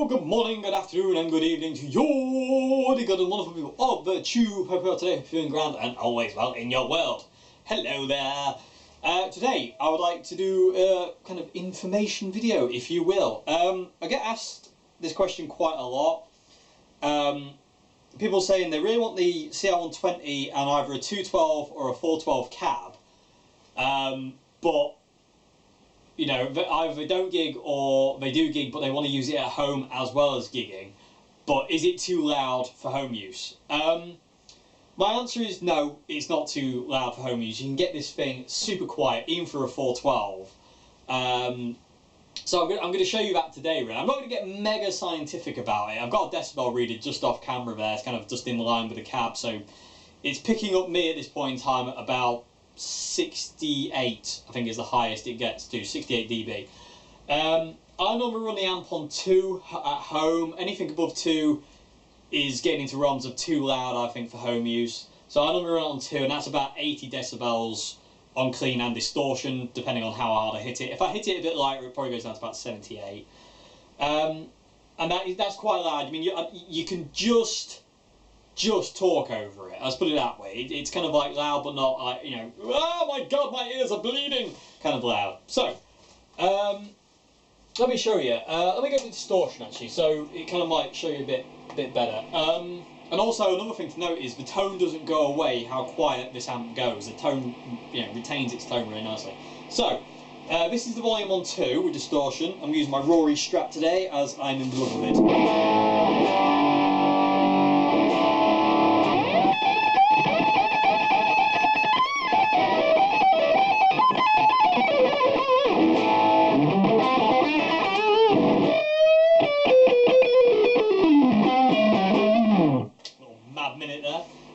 Hello, good morning, good afternoon and good evening to you, the good and wonderful people of the tube. Hope you're today feeling grand and always well in your world. Hello there. Today I would like to do a kind of information video, if you will. I get asked this question quite a lot. People saying they really want the CR120 and either a 212 or a 412 cab, but you know, either they don't gig or they do gig, but they want to use it at home as well as gigging. But is it too loud for home use? My answer is no, it's not too loud for home use. You can get this thing super quiet, even for a 412. So I'm going to show you that today, really. I'm not going to get mega scientific about it. I've got a decibel reader just off camera there. It's kind of just in line with the cab, so it's picking up me at this point in time at about 68, I think is the highest it gets to, 68 dB. I normally run the amp on 2 at home. Anything above 2 is getting into realms of too loud, I think, for home use. So I normally run it on 2, and that's about 80 decibels on clean and distortion, depending on how hard I hit it. If I hit it a bit lighter, it probably goes down to about 78. And that's quite loud. I mean, you can just talk over it. Let's put it that way. It's kind of like loud, but not like, you know, oh my god, my ears are bleeding, kind of loud. So, let me show you. Let me go to distortion actually, so it kind of might show you a bit better. And also another thing to note is the tone doesn't go away how quiet this amp goes. The tone, you know, retains its tone really nicely. So, this is the volume on 2 with distortion. I'm using my Rory strap today as I'm in love with it.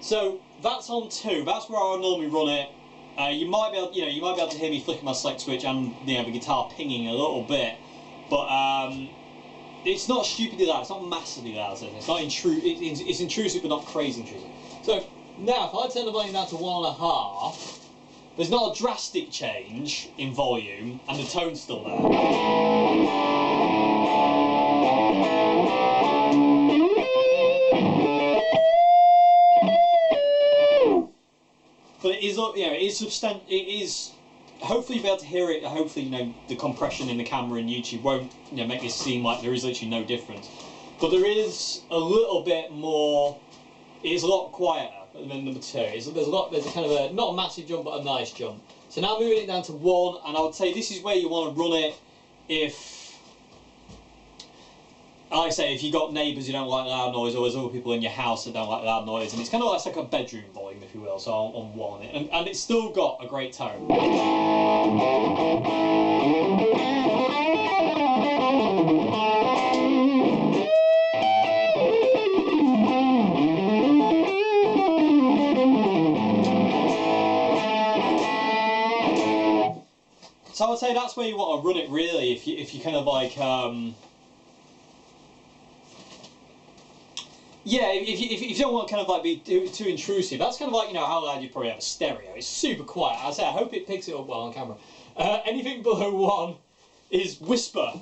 So that's on 2. That's where I normally run it. You might be able, to hear me flicking my select switch and the guitar pinging a little bit, but it's not stupidly loud. It's not massively loud. It's not it's intrusive, but not crazy intrusive. So now, if I turn the volume down to 1.5, there's not a drastic change in volume, and the tone's still there. But it is, you know, it is. Hopefully, you'll be able to hear it. Hopefully, you know, the compression in the camera and YouTube won't, you know, make this seem like there is literally no difference. But there is a little bit more. It is a lot quieter than number 2. There's a kind of a not a massive jump, but a nice jump. So now moving it down to 1, and I would say this is where you want to run it if. Like I say, if you've got neighbours who don't like loud noise, or there's other people in your house that don't like loud noise, and it's kind of like a bedroom volume, if you will, so on 1, and it's still got a great tone. So I would say that's where you want to run it, really, if you kind of like. Yeah, if you don't want to kind of like be too intrusive, that's kind of like, you know, how loud you probably have a stereo. It's super quiet. I say I hope it picks it up well on camera. Anything below 1 is whisper.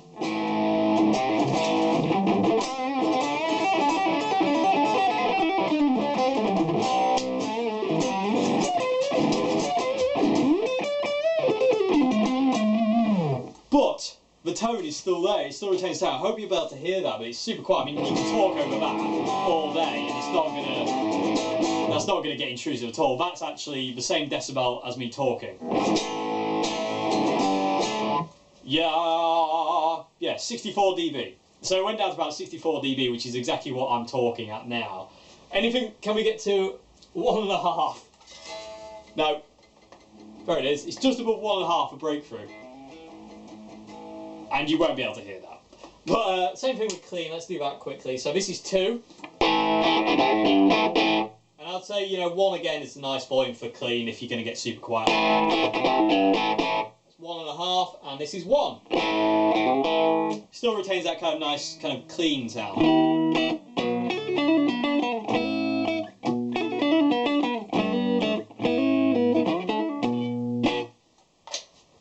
But the tone is still there, it still retains sound. I hope you'll be able to hear that, but it's super quiet. I mean, you can talk over that all day, and that's not gonna get intrusive at all. That's actually the same decibel as me talking. Yeah, 64 dB. So it went down to about 64 dB, which is exactly what I'm talking at now. Anything? Can we get to 1.5? No. There it is. It's just above 1.5 for breakthrough. And you won't be able to hear that. But same thing with clean, let's do that quickly. So this is 2. And I'd say, you know, 1 again is a nice volume for clean if you're going to get super quiet. That's 1.5, and this is 1. Still retains that kind of nice, kind of clean sound.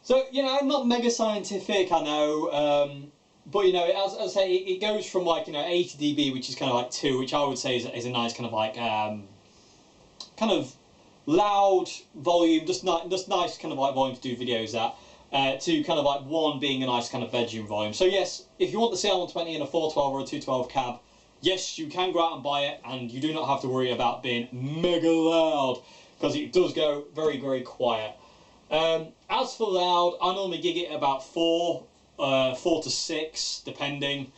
So, you know, I'm not mega scientific, I know, But you know, as I say, it goes from like, you know, 80 dB, which is kind of like 2, which I would say is a nice kind of like kind of loud volume, just nice kind of like volume to do videos at. To kind of like 1 being a nice kind of bedroom volume. So yes, if you want the CR120 in a 412 or a 212 cab, yes, you can go out and buy it, and you do not have to worry about being mega loud, because it does go very, very quiet. As for loud, I normally gig it about 4 to 6, depending.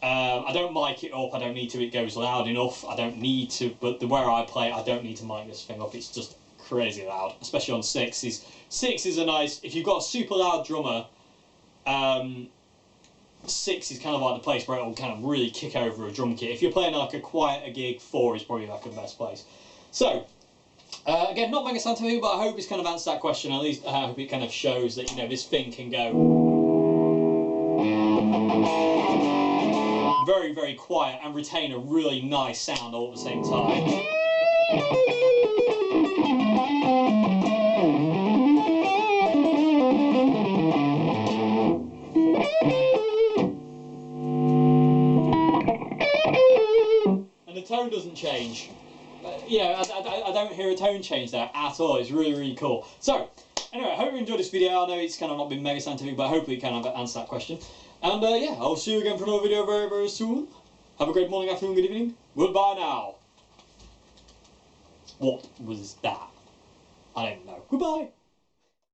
I don't mic it up, I don't need to, it goes loud enough, I don't need to, but where I play, I don't need to mic this thing up, it's just crazy loud, especially on 6s. 6 is a nice, if you've got a super loud drummer, 6 is kind of like the place where it will kind of really kick over a drum kit. If you're playing like a quieter gig, 4 is probably like the best place. So, again, not mega scientific, but I hope it's kind of answered that question. At least I hope it kind of shows that, you know, this thing can go very, very quiet and retain a really nice sound all at the same time. And the tone doesn't change. Yeah, I don't hear a tone change there at all. It's really, really cool. So, anyway, I hope you enjoyed this video. I know it's kind of not been mega scientific, but hopefully it kind of answered that question. And yeah, I'll see you again for another video very, very soon. Have a great morning, afternoon, good evening. Goodbye now. What was that? I don't know. Goodbye.